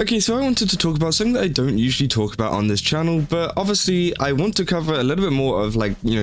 Okay, so I wanted to talk about something that I don't usually talk about on this channel, but obviously I want to cover a little bit more of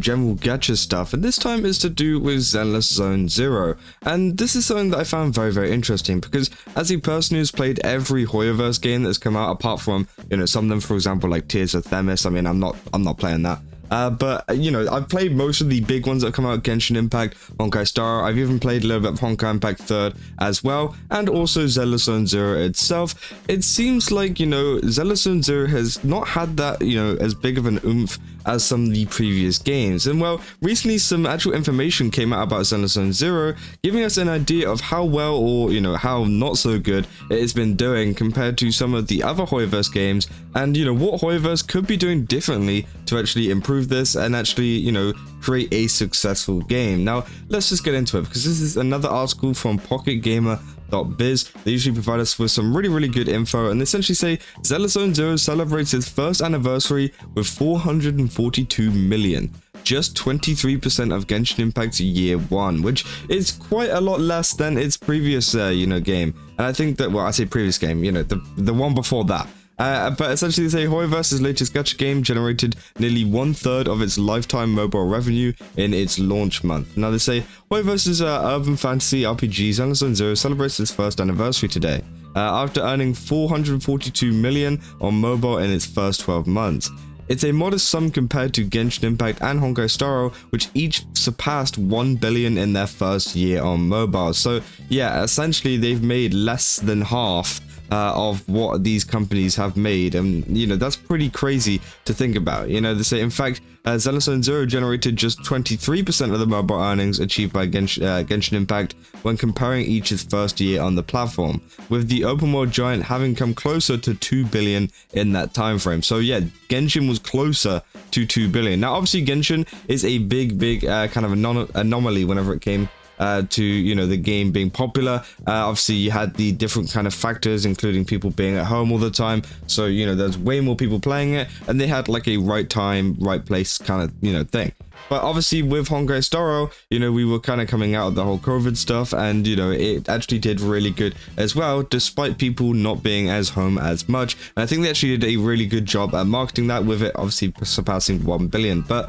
general gacha stuff, and this time is to do with Zenless Zone Zero. And this is something that I found very, very interesting because as a person who's played every Hoyoverse game that's come out, apart from, some of them, for example, like Tears of Themis, I mean, I'm not playing that. But I've played most of the big ones that come out: Genshin Impact, Honkai Star. I've even played a little bit of Honkai Impact 3rd as well, and also Zenless Zone Zero itself. It seems like, Zenless Zone Zero has not had that, as big of an oomph as some of the previous games. And well, recently some actual information came out about Zenless Zone Zero, giving us an idea of how well or, how not so good it has been doing compared to some of the other Hoyoverse games, and, what Hoyoverse could be doing differently to actually improve this and actually, create a successful game. Now, let's just get into it, because this is another article from pocketgamer.biz. They usually provide us with some really, really good info, and they essentially say Zenless Zone Zero celebrates its first anniversary with 442 million. Just 23% of Genshin Impact's year one, which is quite a lot less than its previous, game. And I think that, well, I say previous game, the one before that. But essentially they say Hoyoverse's latest gacha game generated nearly 1/3 of its lifetime mobile revenue in its launch month. Now they say Hoyoverse's urban fantasy RPG Zenless Zone Zero celebrates its first anniversary today, after earning 442 million on mobile in its first 12 months. It's a modest sum compared to Genshin Impact and Honkai Star, which each surpassed 1 billion in their first year on mobile. So yeah, essentially they've made less than half of what these companies have made, and that's pretty crazy to think about. They say, in fact, Zenless Zone Zero generated just 23% of the mobile earnings achieved by Genshin Impact when comparing each's first year on the platform, with the open world giant having come closer to 2 billion in that time frame. So yeah, Genshin was closer to 2 billion. Now obviously Genshin is a big kind of anomaly whenever it came to the game being popular. Obviously you had the different kind of factors, including people being at home all the time, so there's way more people playing it, and they had like a right time, right place kind of thing. But obviously with Honkai Star, we were kind of coming out of the whole COVID stuff, and it actually did really good as well, despite people not being as home as much. And I think they actually did a really good job at marketing that, with it obviously surpassing 1 billion. But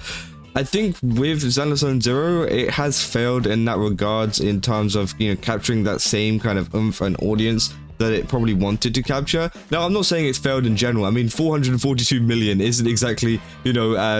I think with Zenless Zone Zero, it has failed in that regards, in terms of capturing that same kind of oomph and audience that it probably wanted to capture. Now, I'm not saying it's failed in general. I mean, 442 million isn't exactly,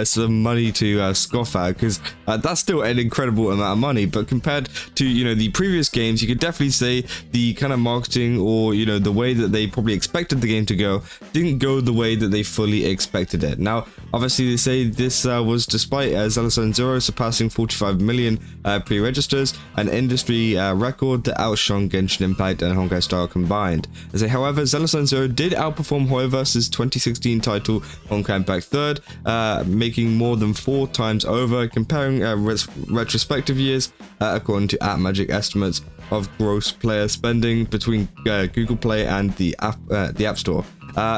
some money to scoff at, because that's still an incredible amount of money. But compared to, the previous games, you could definitely say the kind of marketing, or, the way that they probably expected the game to go, didn't go the way that they fully expected it. Now, obviously, they say this was despite Zenless Zone Zero surpassing 45 million pre-registers, an industry record that outshone Genshin Impact and Honkai Star combined. They say, however, Zenless Zone Zero did outperform Hoyoverse's 2016 title Honkai Impact 3rd, making more than 4 times over, comparing retrospective years, according to AppMagic estimates of gross player spending between Google Play and the App Store.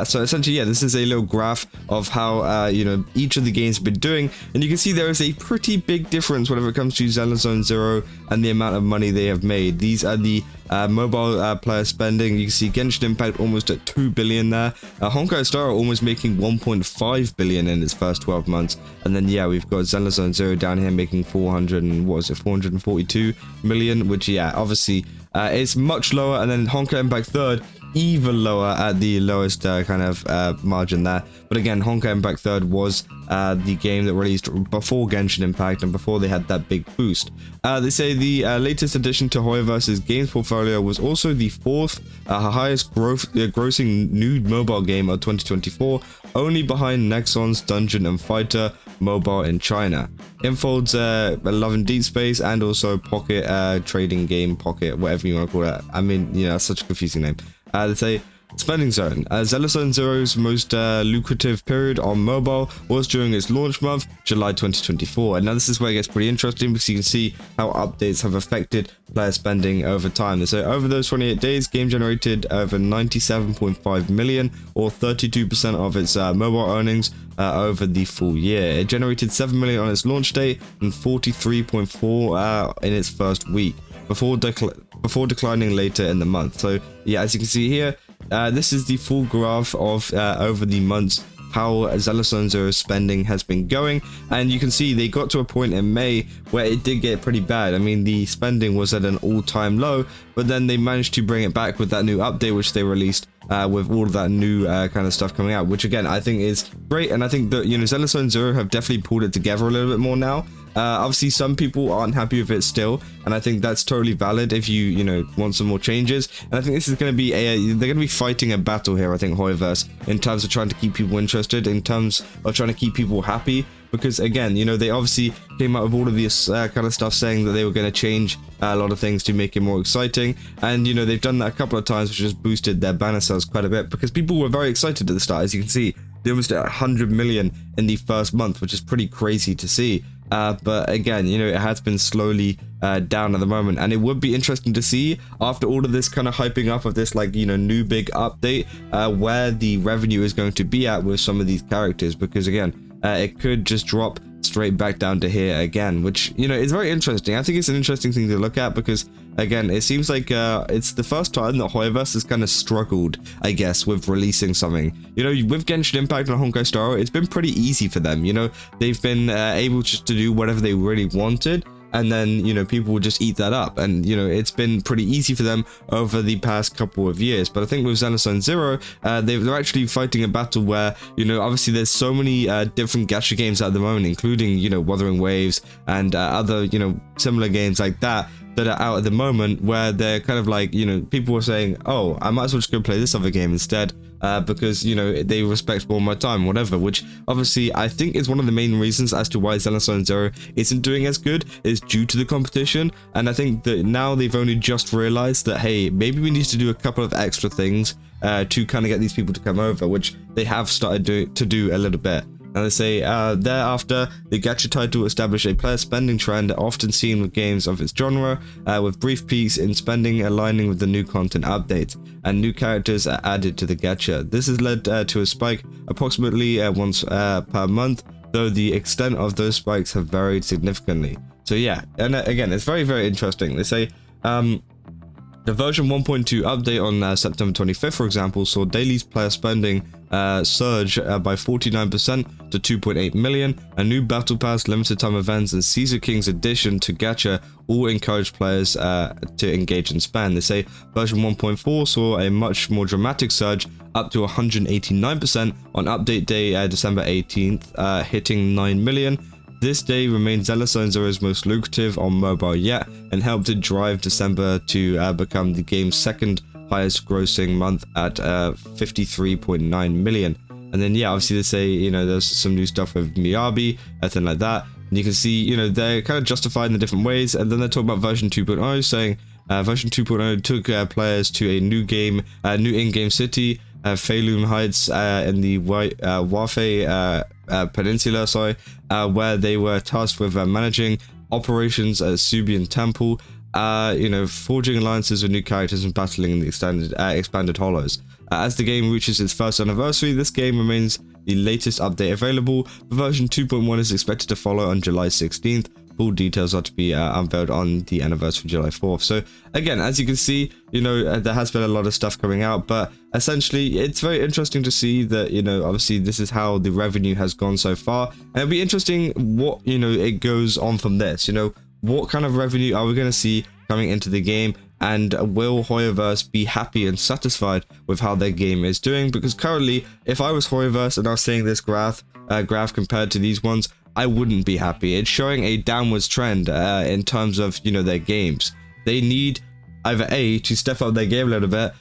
So essentially, yeah, this is a little graph of how each of the games have been doing, and you can see there is a pretty big difference whenever it comes to Zenless Zone Zero and the amount of money they have made. These are the mobile player spending. You can see Genshin Impact almost at 2 billion there. Honkai Star almost making 1.5 billion in its first 12 months, and then yeah, we've got Zenless Zone Zero down here making 442 million, which yeah, obviously is much lower, and then Honkai Impact 3rd even lower at the lowest kind of margin there. But again, Honkai Impact 3rd was the game that released before Genshin Impact and before they had that big boost. They say the latest addition to Hoyoverse's games portfolio was also the 4th highest grossing new mobile game of 2024, only behind Nexon's Dungeon and Fighter mobile in China, Infold's Love and Deep Space, and also Pocket trading game Pocket, whatever you want to call it. I mean, that's such a confusing name. They say Spending Zone. Zenless Zone Zero's most lucrative period on mobile was during its launch month, July 2024. And now this is where it gets pretty interesting, because you can see how updates have affected player spending over time. So over those 28 days, game generated over 97.5 million, or 32% of its mobile earnings over the full year. It generated 7 million on its launch date and 43.4 in its first week, before declining later in the month. So yeah, as you can see here, this is the full graph of over the months how Zenless Zone Zero's spending has been going, and you can see they got to a point in May where it did get pretty bad. I mean, the spending was at an all-time low, but then they managed to bring it back with that new update which they released with all of that new kind of stuff coming out, which again I think is great. And I think that, you know, Zenless Zone Zero have definitely pulled it together a little bit more now. Obviously some people aren't happy with it still, and I think that's totally valid if you know, want some more changes. And I think this is going to be they're going to be fighting a battle here, I think, Hoyoverse, in terms of trying to keep people interested, in terms of trying to keep people happy, because again, you know, they obviously came out with all of this kind of stuff saying that they were going to change a lot of things to make it more exciting, and you know, they've done that a couple of times, which has boosted their banner sales quite a bit, because people were very excited at the start. As you can see, they almost hit 100 million in the first month, which is pretty crazy to see. But again, you know, it has been slowly down at the moment, and it would be interesting to see after all of this kind of hyping up of this, like, you know, new big update, where the revenue is going to be at with some of these characters, because again, it could just drop straight back down to here again, which, you know, is very interesting. I think it's an interesting thing to look at, because again, it seems like it's the first time that Hoyoverse has kind of struggled, I guess, with releasing something. You know, with Genshin Impact and Honkai Star, it's been pretty easy for them. You know, they've been able just to do whatever they really wanted, and then, you know, people will just eat that up, and you know, it's been pretty easy for them over the past couple of years. But I think with Zenless Zone Zero, they're actually fighting a battle where, you know, obviously there's so many different gacha games at the moment, including, you know, Wuthering Waves and other, you know, similar games like that are out at the moment, where they're kind of like, you know, people were saying, oh, I might as well just go play this other game instead, because, you know, they respect more of my time, whatever, which obviously I think is one of the main reasons as to why Zenless Zone Zero isn't doing as good, is due to the competition. And I think that now they've only just realized that, hey, maybe we need to do a couple of extra things to kind of get these people to come over, which they have started to do a little bit. And they say, thereafter, the gacha title established a player spending trend often seen with games of its genre, with brief peaks in spending aligning with the new content updates, and new characters are added to the gacha. This has led to a spike approximately once per month, though the extent of those spikes have varied significantly. So yeah, and again, it's very, very interesting. They say, the version 1.2 update on September 25th, for example, saw daily player spending surge by 49% to 2.8 million. A new battle pass, limited time events, and Caesar King's addition to gacha all encourage players to engage and spend. They say version 1.4 saw a much more dramatic surge, up to 189% on update day December 18th, hitting 9 million. This day remains Zenless Zone Zero's most lucrative on mobile yet, and helped to drive December to become the game's second highest grossing month at 53.9 million. And then, yeah, obviously they say, you know, there's some new stuff with Miyabi, anything like that. And you can see, you know, they're kind of justified in the different ways. And then they're talking about version 2.0, saying version 2.0 took players to a new game, new in-game city, Feilun Heights in the Wafe Peninsula, where they were tasked with managing operations at Subian Temple, you know, forging alliances with new characters and battling in the expanded hollows. As the game reaches its first anniversary, this game remains the latest update available. Version 2.1 is expected to follow on July 16th. Full details are to be unveiled on the anniversary, July 4th. So again, as you can see, you know, there has been a lot of stuff coming out, but essentially it's very interesting to see that, you know, obviously this is how the revenue has gone so far, and it'll be interesting what, you know, it goes on from this. You know, what kind of revenue are we going to see coming into the game, and will Hoyoverse be happy and satisfied with how their game is doing? Because currently, if I was Hoyoverse and I was seeing this graph compared to these ones, I wouldn't be happy. It's showing a downwards trend in terms of, you know, their games. They need either A, to step up their game a little bit,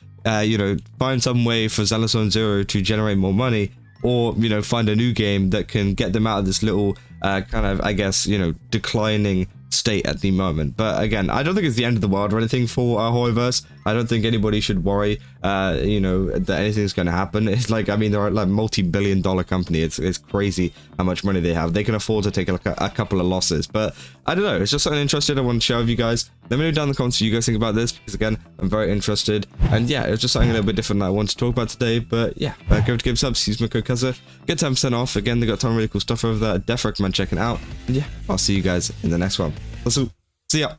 you know, find some way for Zenless Zone Zero to generate more money, or, you know, find a new game that can get them out of this little kind of, I guess, you know, declining state at the moment. But again, I don't think it's the end of the world or anything for Hoyoverse. I don't think anybody should worry, you know, that anything's going to happen. It's like, I mean, they're like multi-billion-dollar company. It's crazy how much money they have. They can afford to take a couple of losses. But I don't know. It's just something interesting I want to share with you guys. Let me know down in the comments what you guys think about this, because again, I'm very interested. And yeah, it was just something a little bit different that I wanted to talk about today. But yeah, go to GameSubs, use my code Kaza, get 10% off. Again, they got a ton of really cool stuff over there. I definitely recommend checking it out. And yeah, I'll see you guys in the next one. See ya.